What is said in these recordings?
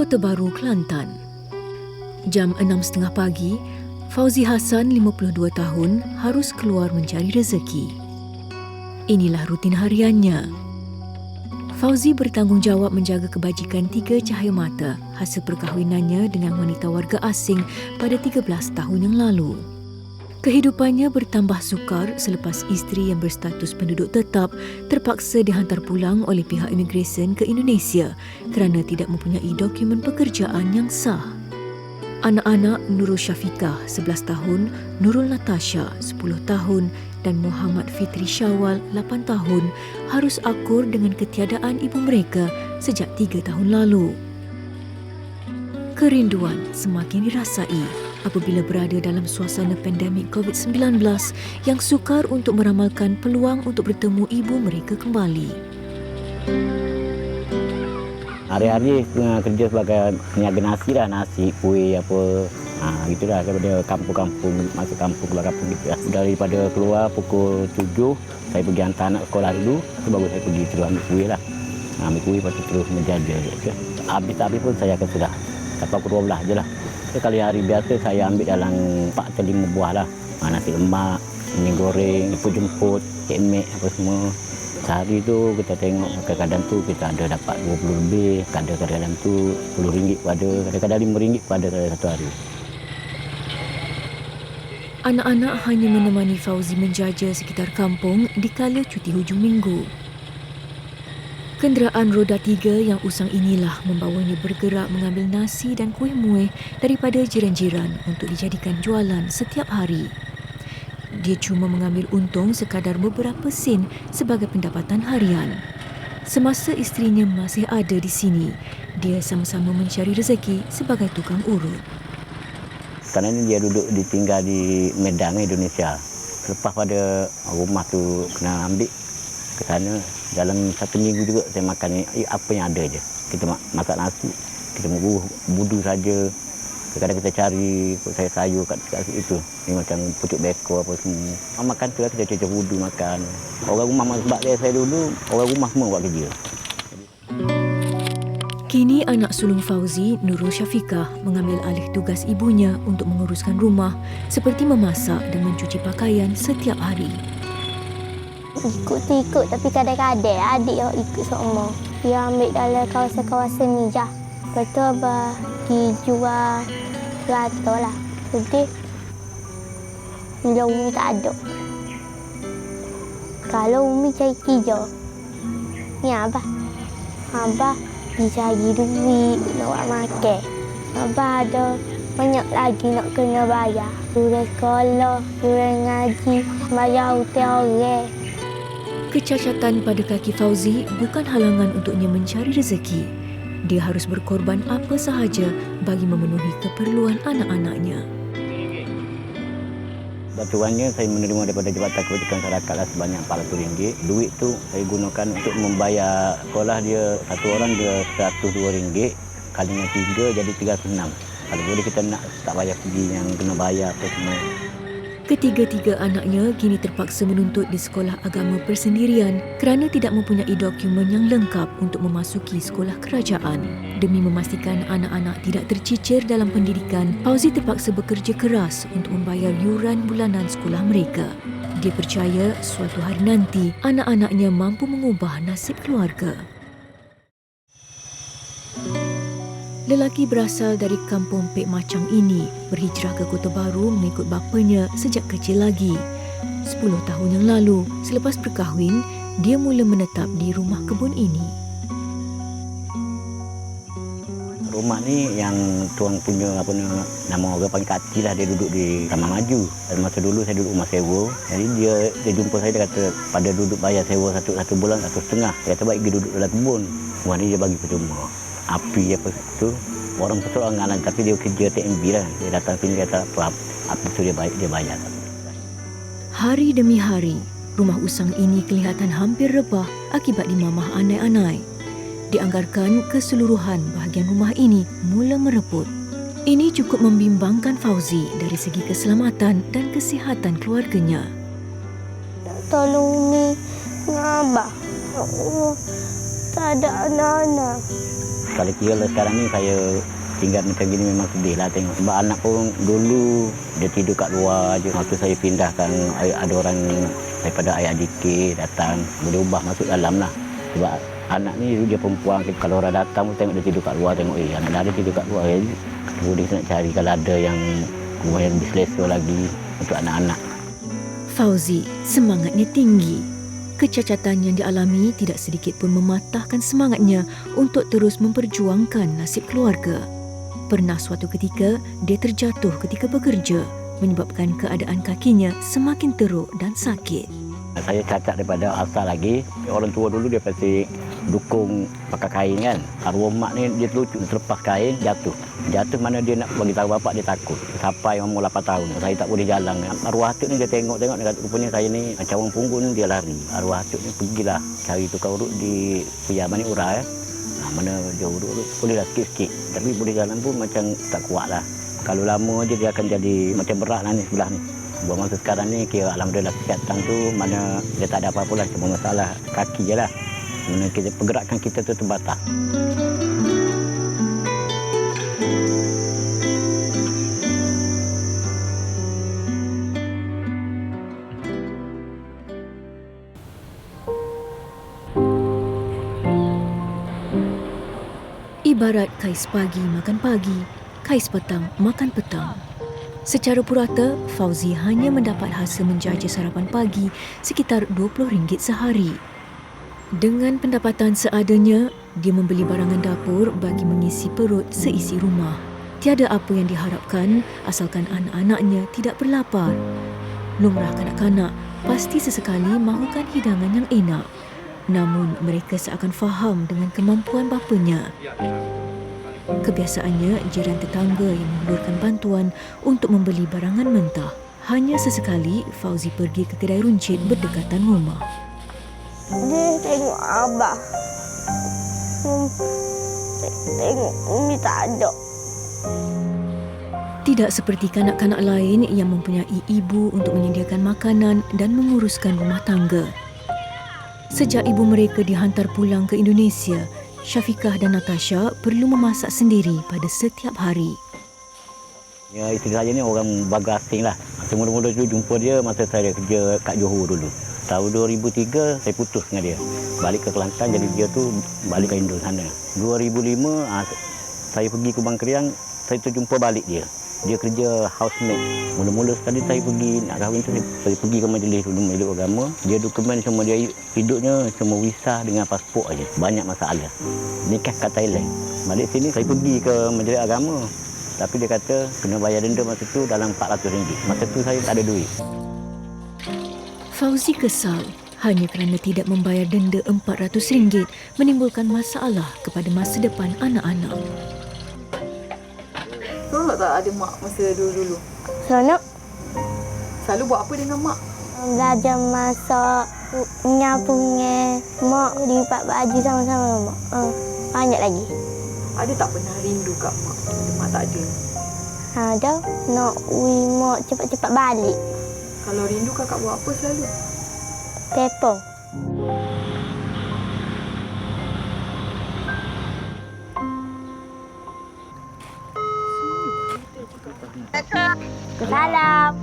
Kota Baru, Kelantan. Jam 6.30 pagi, Fauzi Hassan, 52 tahun, harus keluar mencari rezeki. Inilah rutin hariannya. Fauzi bertanggungjawab menjaga kebajikan 3 cahaya mata hasil perkahwinannya dengan wanita warga asing pada 13 tahun yang lalu. Kehidupannya bertambah sukar selepas isteri yang berstatus penduduk tetap terpaksa dihantar pulang oleh pihak imigresen ke Indonesia kerana tidak mempunyai dokumen pekerjaan yang sah. Anak-anak Nurul Syafiqah 11 tahun, Nurul Natasha 10 tahun dan Muhammad Fitri Syawal 8 tahun harus akur dengan ketiadaan ibu mereka sejak 3 tahun lalu. Kerinduan semakin dirasai apabila berada dalam suasana pandemik COVID-19 yang sukar untuk meramalkan peluang untuk bertemu ibu mereka kembali. Hari-hari kerja sebagai peniaga nasi lah, nasi, kuih apa. Gitulah daripada kampung-kampung, masuk kampung, keluar kampung gitu lah. Daripada keluar pukul 7, saya pergi hantar anak sekolah dulu, baru saya pergi terus ambil kuih lah. Ambil kuih lepas tu terus menjaga. Habis-habis pun saya akan sudah sampai pukul 12 je lah. Kali hari biasa saya ambil dalam 4 atau 5 buah lah. Nasi lemak, mie goreng, jemput, kemek apa semua. Sehari tu kita tengok kadang-kadang tu kita ada dapat 20 lebih, kadang-kadang tu RM10 pun ada, kadang-kadang RM5 pun ada satu hari. Anak-anak hanya menemani Fauzi menjaja sekitar kampung dikala cuti hujung minggu. Kenderaan roda 3 yang usang inilah membawanya bergerak mengambil nasi dan kuih muih daripada jiran-jiran untuk dijadikan jualan setiap hari. Dia cuma mengambil untung sekadar beberapa sen sebagai pendapatan harian. Semasa isterinya masih ada di sini, dia sama-sama mencari rezeki sebagai tukang urut. Kerana dia duduk ditinggal di Medan, Indonesia. Lepas pada rumah tu kena ambil ke sana, dalam 1 minggu juga saya makan apa yang ada je. Kita masak nasi, kita budu saja. Kadang-kadang kita cari sayur kat situ. Ni macam pucuk beko apa semua. Makan tu lah kita cari budu makan. Orang rumah sebab saya dulu, orang rumah semua buat kerja. Kini anak sulung Fauzi, Nurul Syafiqah, mengambil alih tugas ibunya untuk menguruskan rumah seperti memasak dan mencuci pakaian setiap hari. Ikut tu ikut, tapi kadang-kadang adik yang ikut semua. Dia ambil dalam kawasan-kawasan ni je. Lepas tu abah pergi jual rata lah. Jadi, bila Umi tak ada. Kalau Umi cari kerja, ni abah. Abah pergi cari duit nak buat makan. Abah ada banyak lagi nak kena bayar. Duit sekolah, duit ngaji, bayar hutang orang. Kecacatan pada kaki Fauzi bukan halangan untuknya mencari rezeki. Dia harus berkorban apa sahaja bagi memenuhi keperluan anak-anaknya. Bantuannya saya menerima daripada Jabatan Kebajikan Masyarakat lah sebanyak RM400. Duit tu saya gunakan untuk membayar sekolah dia. Satu orang dia RM102. Kalinya 3 jadi RM306. Kalau boleh kita nak tak payah pergi yang kena bayar apa semua. Ketiga-tiga anaknya kini terpaksa menuntut di sekolah agama persendirian kerana tidak mempunyai dokumen yang lengkap untuk memasuki sekolah kerajaan. Demi memastikan anak-anak tidak tercicir dalam pendidikan, Fauzi terpaksa bekerja keras untuk membayar yuran bulanan sekolah mereka. Dia percaya suatu hari nanti anak-anaknya mampu mengubah nasib keluarga. Lelaki berasal dari kampung Pek Macang ini berhijrah ke Kota Baru mengikut bapanya sejak kecil lagi. 10 tahun yang lalu, selepas berkahwin, dia mula menetap di rumah kebun ini. Rumah ni yang tuan punya nama orang panggil Kak Cik lah, dia duduk di Taman Maju. Dan masa dulu saya duduk rumah sewa. Jadi dia jumpa saya, dia kata pada duduk bayar sewa satu bulan 1,5. Dia kata baik pergi duduk dalam kebun. Rumah ni dia bagi percuma. Api apa tu, orang persoalan ngalan tapi dia kerja TMB lah. Dia datang sini kata apa api tu dia bayar. Hari demi hari, rumah usang ini kelihatan hampir rebah akibat dimamah andai-andai. Dianggarkan keseluruhan bahagian rumah ini mula mereput. Ini cukup membimbangkan Fauzi dari segi keselamatan dan kesihatan keluarganya. Tolong Umi dengan Abah. Tak ada anak-anak. Kalau kira lah sekarang ni saya tinggal macam gini memang sedih lah tengok. Sebab anak pun dulu dia tidur kat luar je. Waktu saya pindahkan, ada orang daripada ayah adik datang, boleh ubah masuk dalam lah. Sebab anak ni dia perempuan, kalau orang datang pun tengok dia tidur kat luar, tengok anak dara tidur kat luar. Kemudian saya nak cari kalau ada yang rumah yang lebih selesa lagi untuk anak-anak. Fauzi semangatnya tinggi. Kecacatan yang dialami tidak sedikit pun mematahkan semangatnya untuk terus memperjuangkan nasib keluarga. Pernah suatu ketika, dia terjatuh ketika bekerja, menyebabkan keadaan kakinya semakin teruk dan sakit. Saya cacat daripada asal lagi. Orang tua dulu dia pasti dukung pakai kain kan. Arwah mak ni dia terlepas kain, jatuh. Jatuh mana dia nak bagi tahu bapak, dia takut. Sampai umur 8 tahun, saya tak boleh jalan. Arwah atuk ni dia tengok-tengok, dia kata rupanya saya ni macam orang punggung, dia lari. Arwah atuk ni pergilah cari tukang urut di Piyaman ni Ura. Mana dia urut-urut, bolehlah sikit-sikit. Tapi boleh jalan pun macam tak kuat lah. Kalau lama je dia akan jadi macam berat lah ni sebelah ni. Buat masa sekarang ni kira alhamdulillah kesihatan tu mana dia tak ada apa-apa lah. Cuma masalah kaki je lah. Mana kita, pergerakan kita tu terbatas. Ibarat kais pagi makan pagi, kais petang makan petang. Secara purata, Fauzi hanya mendapat hasil menjaja sarapan pagi sekitar RM20 sehari. Dengan pendapatan seadanya, dia membeli barangan dapur bagi mengisi perut seisi rumah. Tiada apa yang diharapkan asalkan anak-anaknya tidak berlapar. Lumrah kanak-kanak pasti sesekali mahukan hidangan yang enak. Namun mereka seakan faham dengan kemampuan bapanya. Kebiasaannya, jiran tetangga yang menghulurkan bantuan untuk membeli barangan mentah. Hanya sesekali, Fauzi pergi ke kedai runcit berdekatan rumah. Dia tengok Abah. Tengok Umi tak ada. Tidak seperti kanak-kanak lain yang mempunyai ibu untuk menyediakan makanan dan menguruskan rumah tangga. Sejak ibu mereka dihantar pulang ke Indonesia, Syafiqah dan Natasha perlu memasak sendiri pada setiap hari. Ya, isteri saya ni orang baga asing lah. Mula-mula dulu jumpa dia masa saya kerja kat Johor dulu. Tahun 2003 saya putus dengan dia. Balik ke Kelantan, jadi dia tu balik ke Indo sana. 2005 saya pergi ke Bang Kriang, saya terjumpa balik dia. Dia kerja housemate. Mula-mula sekali saya pergi nak kahwin tu, saya pergi ke majlis agama. Dia dokumen semua dia hidupnya cuma visa dengan pasport aja. Banyak masalah. Nikah kat Thailand. Balik sini saya pergi ke majlis agama. Tapi dia kata kena bayar denda masa tu dalam RM400. Masa tu saya tak ada duit. Fauzi kesal hanya kerana tidak membayar denda RM400 menimbulkan masalah kepada masa depan anak-anak. Seronok tak ada mak masa dulu-dulu? Seronok. Selalu buat apa dengan mak? Belajar masak, menyapu dengan mak, lipat baju sama-sama dengan mak. Banyak lagi. Ada tak pernah rindu kat mak? Mak tak ada. Ada. Nak mak cepat-cepat balik. Kalau rindu kakak buat apa selalu? Pepong. Salam.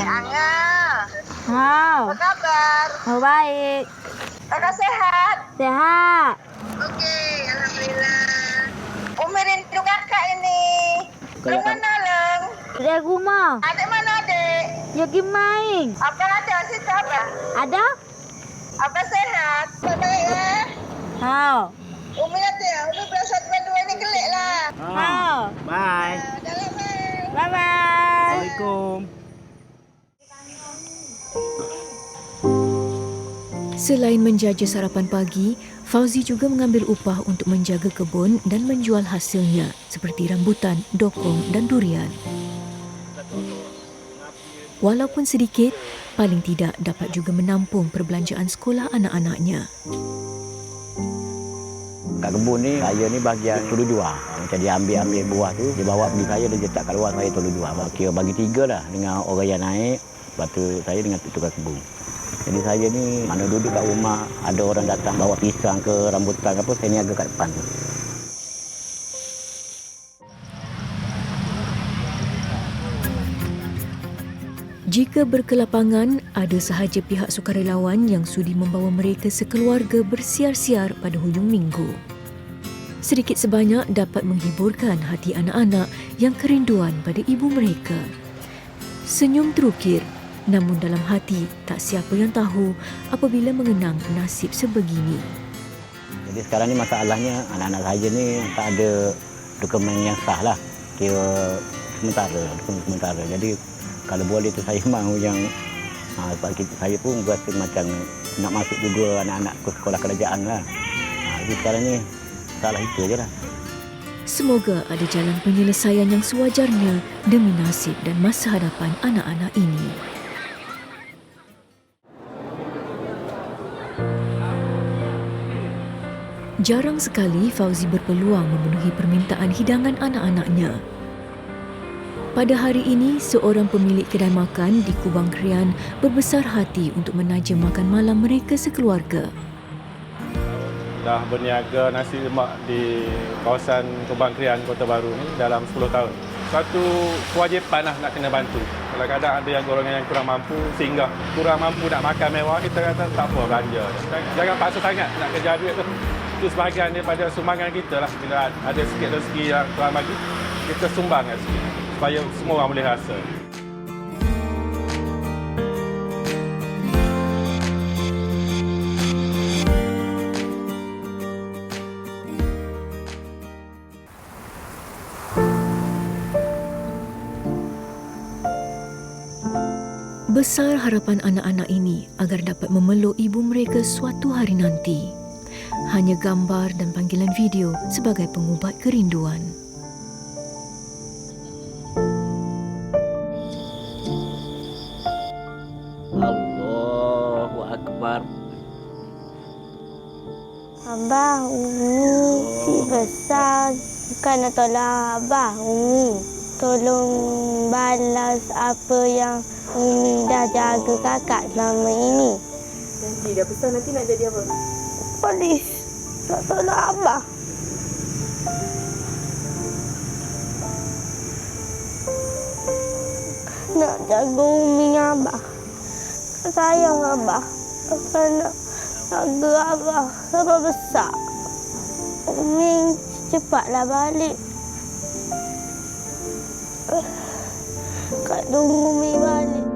Angga. Apa Kabar? baik. Kakak sehat? Sehat. Okey, alhamdulillah. Umi rindu kakak ini. Ke mana, Leng? Di rumah. Adik mana adik? Ya pergi main. Apa ada situ apa? Ada? Apa sehat? Baik ya? Hao. Umi nanti ya, Umi berasa dua ini kelik lah. Hao. Bye. Dalam Bye-bye. Assalamualaikum. Selain menjaja sarapan pagi, Fauzi juga mengambil upah untuk menjaga kebun dan menjual hasilnya seperti rambutan, dokong dan durian. Walaupun sedikit, paling tidak dapat juga menampung perbelanjaan sekolah anak-anaknya. Kat kebun ni, saya ni bahagian tolong jual. Macam dia ambil buah tu, dia bawa pergi saya, dia letak kat luar, saya tolong jual. Kira bagi 3 lah dengan orang yang naik, lepas tu saya dengan tukang kebun. Jadi saya ni mana duduk kat rumah, ada orang datang bawa pisang ke rambutan ke apa, saya niaga kat depan tu. Jika berkelapangan, ada sahaja pihak sukarelawan yang sudi membawa mereka sekeluarga bersiar-siar pada hujung minggu. Sedikit sebanyak dapat menghiburkan hati anak-anak yang kerinduan pada ibu mereka. Senyum terukir, namun dalam hati tak siapa yang tahu apabila mengenang nasib sebegini. Jadi sekarang ni masalahnya anak-anak saya ni tak ada dokumen yang sah lah. Kira dokumen sementara. Jadi kalau boleh tu saya mahu yang sebab saya pun berasa macam nak masuk juga anak-anak ke sekolah kerajaan lah. Jadi sekarang ni salah itu je lah. Semoga ada jalan penyelesaian yang sewajarnya demi nasib dan masa hadapan anak-anak ini. Jarang sekali Fauzi berpeluang memenuhi permintaan hidangan anak-anaknya. Pada hari ini, seorang pemilik kedai makan di Kubang Krian berbesar hati untuk menajam makan malam mereka sekeluarga. Dah berniaga nasi lemak di kawasan Kubang Krian, Kota Baru ni dalam 10 tahun. Satu kewajipan lah nak kena bantu. Kalau kadang ada yang golongan yang kurang mampu, sehingga kurang mampu nak makan mewah, kita kata tak apa, belanja. Jangan paksa sangat nak kerja duit tu. Itu sebahagian daripada sumbangan kita lah. Bila ada sikit rezeki yang Tuhan bagi, kita sumbangkan sikit. Supaya semua orang boleh rasa. Besar harapan anak-anak ini agar dapat memeluk ibu mereka suatu hari nanti. Hanya gambar dan panggilan video sebagai pengubat kerinduan. Allahu Akbar. Abah, Umi si besar bukan nak tolong Abah, Umi. Tolong balas apa yang Umi dah jaga kakak selama ini. Nanti dah besar nanti nak jadi apa? Polis nak tolong Abah. Nak jaga Umi dengan Abah. Sayang Abah. Abah nak jaga Abah sampai besar. Umi cepatlah balik. Kak tunggu Umi balik.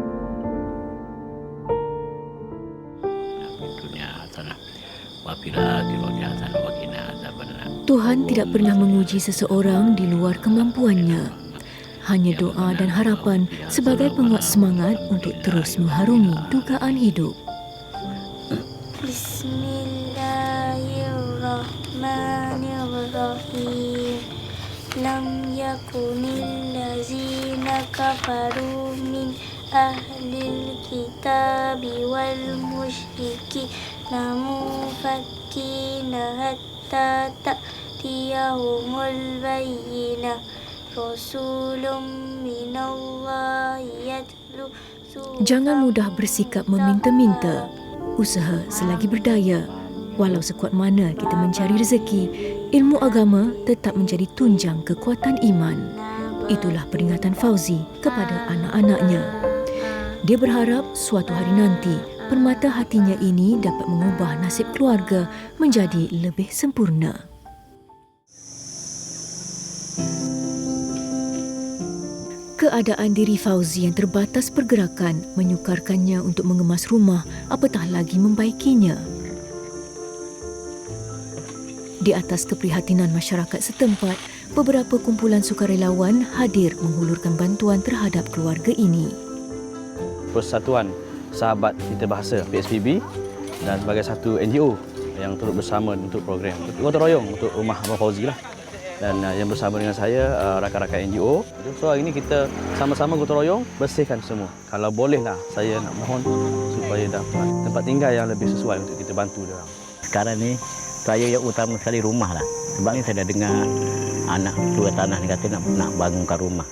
Tuhan tidak pernah menguji seseorang di luar kemampuannya. Hanya doa dan harapan sebagai penguat semangat untuk terus mengharungi dugaan hidup. Bismillahirrahmanirrahim. Lam yakunil lazina kafaru min ahlil kitabi wal musyriki namu fakina hatta ta'tiyahumul bayyinah rasulun minallahi yatlu. Jangan mudah bersikap meminta-minta. Usaha selagi berdaya. Walau sekuat mana kita mencari rezeki, ilmu agama tetap menjadi tunjang kekuatan iman. Itulah peringatan Fauzi kepada anak-anaknya. Dia berharap suatu hari nanti, permata hatinya ini dapat mengubah nasib keluarga menjadi lebih sempurna. Keadaan diri Fauzi yang terbatas pergerakan menyukarkannya untuk mengemas rumah, apatah lagi membaikinya. Di atas keprihatinan masyarakat setempat, beberapa kumpulan sukarelawan hadir menghulurkan bantuan terhadap keluarga ini. Persatuan Sahabat Kita Bahasa PSPB dan sebagai satu NGO yang turut bersama untuk program gotong royong untuk rumah Abang Fauzi lah. Dan yang bersama dengan saya rakan-rakan NGO. So hari ini kita sama-sama gotong royong bersihkan semua. Kalau bolehlah saya nak mohon supaya dapat tempat tinggal yang lebih sesuai untuk kita bantu dia. Sekarang ni saya yang utama sekali rumah lah. Sebab ni saya dah dengar anak tua tanah ni kata nak bangunkan rumah.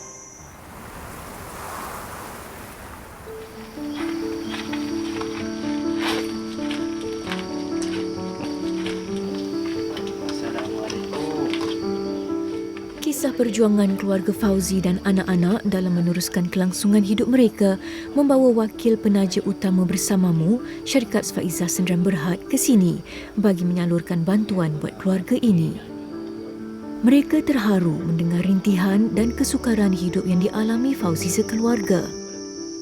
Kisah Kisah perjuangan keluarga Fauzi dan anak-anak dalam meneruskan kelangsungan hidup mereka membawa wakil penaja utama bersamamu, Syarikat Faizah Sendirian Berhad ke sini bagi menyalurkan bantuan buat keluarga ini. Mereka terharu mendengar rintihan dan kesukaran hidup yang dialami Fauzi sekeluarga.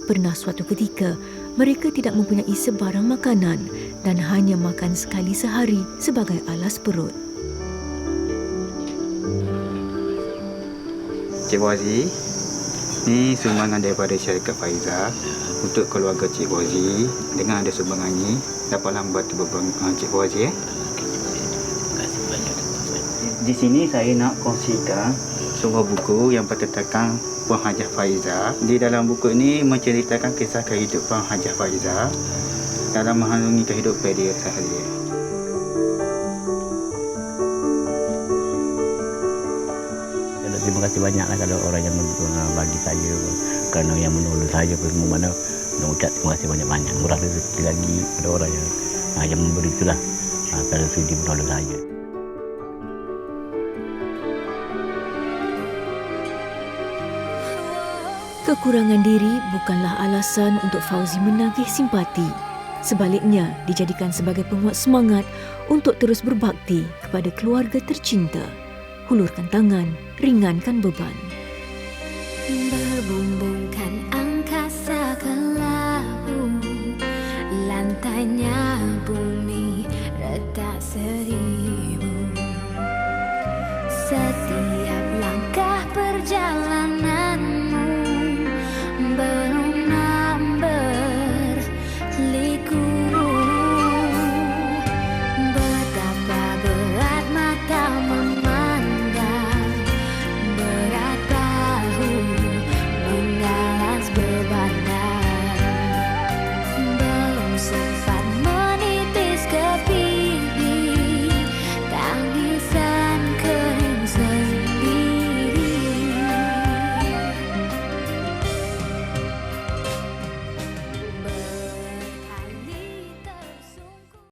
Pernah suatu ketika, mereka tidak mempunyai sebarang makanan dan hanya makan sekali sehari sebagai alas perut. Cik Wazi, ni sumbangan daripada Syarikat Faizah untuk keluarga Cik Wazi. Dengan ada sumbangan ni, dapat lambat beban Cik Wazi. Di sini saya nak kongsikan sebuah buku yang bertentang Puan Hajah Faizah. Di dalam buku ini menceritakan kisah kehidupan Hajah Faizah dalam mengarungi kehidupan dia sehari-hari. Terima kasih banyaklah kalau orang yang bagi saya, kerana yang menolong saya pun semua mana. Nak ucap terima kasih banyak-banyak. Murah rezeki lagi pada orang yang memberi itulah, kerana sudi menolong saya. Kekurangan diri bukanlah alasan untuk Fauzi menagih simpati. Sebaliknya, dijadikan sebagai penguat semangat untuk terus berbakti kepada keluarga tercinta. Hulurkan tangan, ringankan beban.